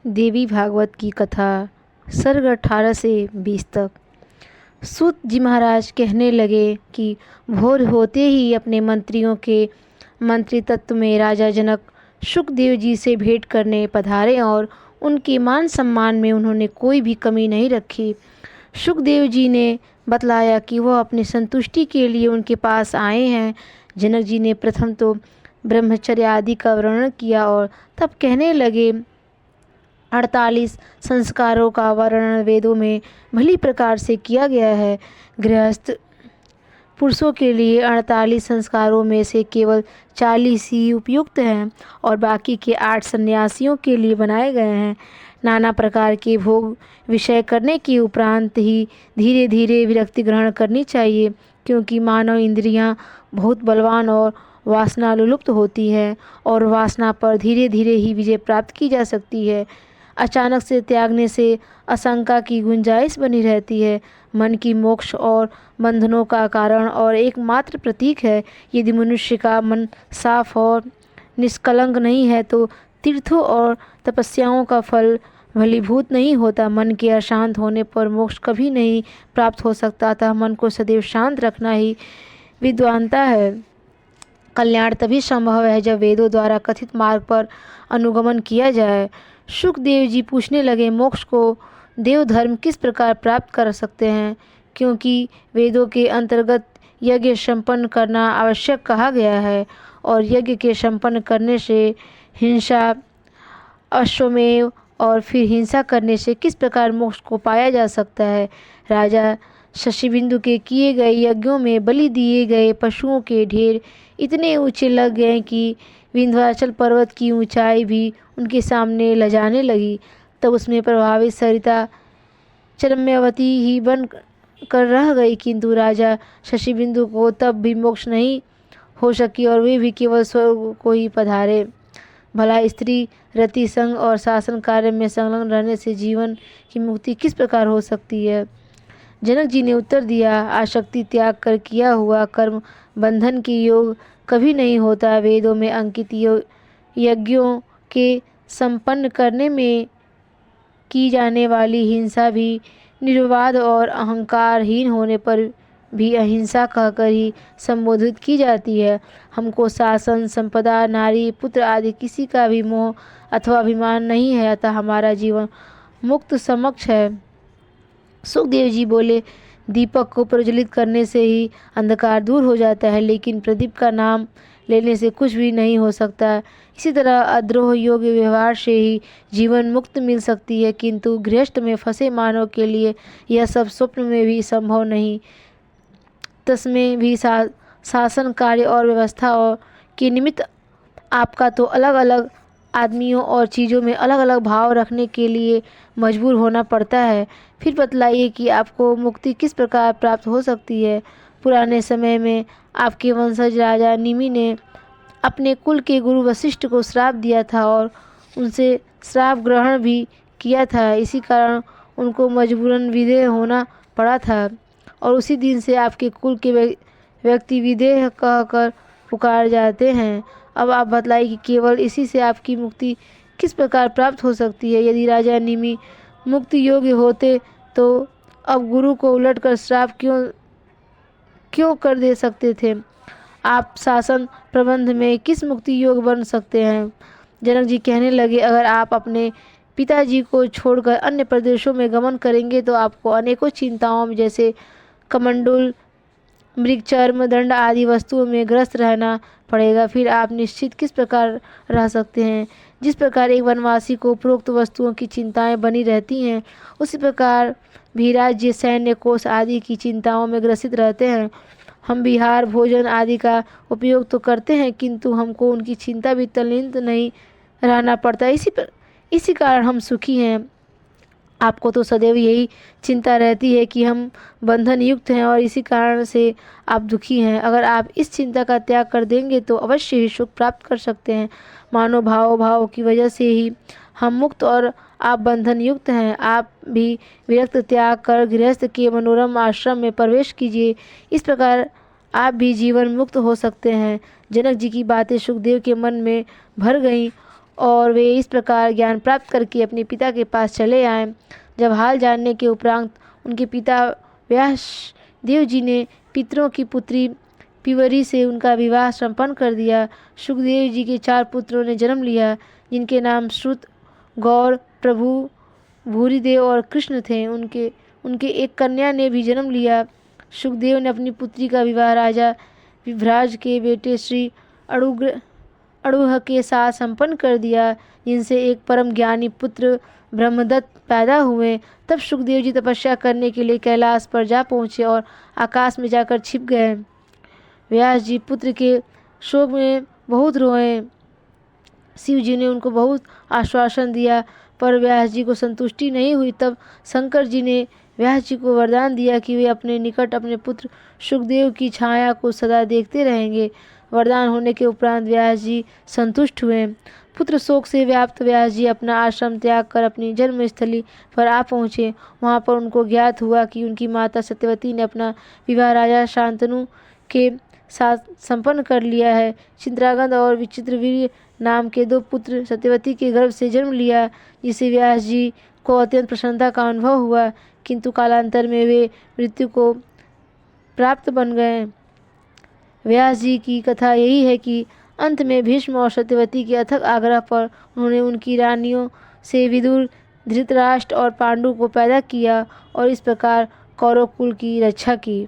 देवी भागवत की कथा सर्ग 18 से 20 तक। सूत जी महाराज कहने लगे कि भोर होते ही अपने मंत्रियों के मंत्री तत्व में राजा जनक शुकदेव जी से भेंट करने पधारे और उनके मान सम्मान में उन्होंने कोई भी कमी नहीं रखी। शुकदेव जी ने बतलाया कि वह अपनी संतुष्टि के लिए उनके पास आए हैं। जनक जी ने प्रथम तो ब्रह्मचर्य आदि का वर्णन किया और तब कहने लगे, 48 संस्कारों का वर्णन वेदों में भली प्रकार से किया गया है। गृहस्थ पुरुषों के लिए 48 संस्कारों में से केवल 40 ही उपयुक्त हैं और बाकी के 8 सन्यासियों के लिए बनाए गए हैं। नाना प्रकार के भोग विषय करने के उपरांत ही धीरे धीरे विरक्ति ग्रहण करनी चाहिए, क्योंकि मानव इंद्रियां बहुत बलवान और वासना लुप्त होती है और वासना पर धीरे धीरे ही विजय प्राप्त की जा सकती है। अचानक से त्यागने से आशंका की गुंजाइश बनी रहती है। मन की मोक्ष और बंधनों का कारण और एकमात्र प्रतीक है। यदि मनुष्य का मन साफ और निष्कलंक नहीं है तो तीर्थों और तपस्याओं का फल भलीभूत नहीं होता। मन के अशांत होने पर मोक्ष कभी नहीं प्राप्त हो सकता। अतः मन को सदैव शांत रखना ही विद्वानता है। कल्याण तभी संभव है जब वेदों द्वारा कथित मार्ग पर अनुगमन किया जाए। शुकदेव जी पूछने लगे, मोक्ष को देव धर्म किस प्रकार प्राप्त कर सकते हैं, क्योंकि वेदों के अंतर्गत यज्ञ संपन्न करना आवश्यक कहा गया है और यज्ञ के संपन्न करने से हिंसा, अश्वमेव और फिर हिंसा करने से किस प्रकार मोक्ष को पाया जा सकता है। राजा शशिबिंदु के किए गए यज्ञों में बलि दिए गए पशुओं के ढेर इतने ऊंचे लग गए कि विंध्याचल पर्वत की ऊंचाई भी उनके सामने लजाने लगी। तब उसमें प्रभावित सरिता चरम्यवती ही बन कर रह गई, किंतु राजा शशिबिंदु को तब भी मोक्ष नहीं हो सकी और वे भी केवल स्वर्ग को ही पधारे। भला स्त्री रति संग और शासन कार्य में संलग्न रहने से जीवन की मुक्ति किस प्रकार हो सकती है। जनक जी ने उत्तर दिया, आसक्ति त्याग कर किया हुआ कर्म बंधन की योग कभी नहीं होता। वेदों में अंकित यज्ञों के संपन्न करने में की जाने वाली हिंसा भी निर्वाद और अहंकारहीन होने पर भी अहिंसा कहकर ही संबोधित की जाती है। हमको शासन, संपदा, नारी, पुत्र आदि किसी का भी मोह अथवा अभिमान नहीं है, अतः हमारा जीवन मुक्त समक्ष है। सुखदेव जी बोले, दीपक को प्रज्वलित करने से ही अंधकार दूर हो जाता है, लेकिन प्रदीप का नाम लेने से कुछ भी नहीं हो सकता। इसी तरह अद्रोह योग्य व्यवहार से ही जीवन मुक्त मिल सकती है, किंतु गृहस्थ में फंसे मानव के लिए यह सब स्वप्न में भी संभव नहीं। तस्में भी शासन कार्य और व्यवस्था और के निमित्त आपका तो अलग अलग आदमियों और चीज़ों में अलग अलग भाव रखने के लिए मजबूर होना पड़ता है। फिर बतलाइए कि आपको मुक्ति किस प्रकार प्राप्त हो सकती है। पुराने समय में आपके वंशज राजा निमि ने अपने कुल के गुरु वशिष्ठ को श्राप दिया था और उनसे श्राप ग्रहण भी किया था। इसी कारण उनको मजबूरन विदेह होना पड़ा था और उसी दिन से आपके कुल के व्यक्ति विदेह कहकर पुकार जाते हैं। अब आप बतलाइए कि केवल इसी से आपकी मुक्ति किस प्रकार प्राप्त हो सकती है। यदि राजा निमि मुक्ति योग्य होते तो अब गुरु को उलटकर श्राप क्यों कर दे सकते थे। आप शासन प्रबंध में किस मुक्ति योग बन सकते हैं। जनक जी कहने लगे, अगर आप अपने पिताजी को छोड़कर अन्य प्रदेशों में गमन करेंगे तो आपको अनेकों चिंताओं में जैसे कमंडल, मृग चर्म, दंड आदि वस्तुओं में ग्रस्त रहना पड़ेगा। फिर आप निश्चित किस प्रकार रह सकते हैं। जिस प्रकार एक वनवासी को उपरोक्त वस्तुओं की चिंताएं बनी रहती हैं, उसी प्रकार भी राज्य, सैन्य, कोष आदि की चिंताओं में ग्रसित रहते हैं। हम विहार, भोजन आदि का उपयोग तो करते हैं, किंतु हमको उनकी चिंता भी तल्लीन नहीं रहना पड़ता। इसी कारण हम सुखी हैं। आपको तो सदैव यही चिंता रहती है कि हम बंधन युक्त हैं और इसी कारण से आप दुखी हैं। अगर आप इस चिंता का त्याग कर देंगे तो अवश्य ही सुख प्राप्त कर सकते हैं। मानो भाव की वजह से ही हम मुक्त और आप बंधन युक्त हैं। आप भी विरक्त त्याग कर गृहस्थ के मनोरम आश्रम में प्रवेश कीजिए, इस प्रकार आप भी जीवन मुक्त हो सकते हैं। जनक जी की बातें सुखदेव के मन में भर गईं और वे इस प्रकार ज्ञान प्राप्त करके अपने पिता के पास चले आए। जब हाल जानने के उपरांत उनके पिता व्यासदेव जी ने पितरों की पुत्री पिवरी से उनका विवाह संपन्न कर दिया। सुखदेव जी के 4 पुत्रों ने जन्म लिया, जिनके नाम श्रुत, गौर, प्रभु, भूरिदेव और कृष्ण थे। उनके एक कन्या ने भी जन्म लिया। सुखदेव ने अपनी पुत्री का विवाह राजा विभ्राज के बेटे श्री अड़ूह के साथ संपन्न कर दिया, जिनसे एक परम ज्ञानी पुत्र ब्रह्मदत्त पैदा हुए। तब सुखदेव जी तपस्या करने के लिए कैलाश पर जा पहुँचे और आकाश में जाकर छिप गए। व्यास जी पुत्र के शोक में बहुत रोए। शिव जी ने उनको बहुत आश्वासन दिया, पर व्यास जी को संतुष्टि नहीं हुई। तब शंकर जी ने व्यास जी को वरदान दिया कि वे अपने निकट अपने पुत्र सुखदेव की छाया को सदा देखते रहेंगे। वरदान होने के उपरांत व्यास जी संतुष्ट हुए। पुत्र शोक से व्याप्त व्यास जी अपना आश्रम त्याग कर अपनी जन्मस्थली पर आ पहुँचे। वहाँ पर उनको ज्ञात हुआ कि उनकी माता सत्यवती ने अपना विवाह राजा शांतनु के साथ संपन्न कर लिया है। चित्रांगद और विचित्रवीर्य नाम के 2 पुत्र सत्यवती के गर्भ से जन्म लिया, जिसे व्यास जी को अत्यंत प्रसन्नता का अनुभव हुआ, किंतु कालांतर में वे मृत्यु को प्राप्त बन गए। व्यास जी की कथा यही है कि अंत में भीष्म और सत्यवती के अथक आग्रह पर उन्होंने उनकी रानियों से विदुर, धृतराष्ट्र और पांडु को पैदा किया और इस प्रकार कौरव कुल की रक्षा की।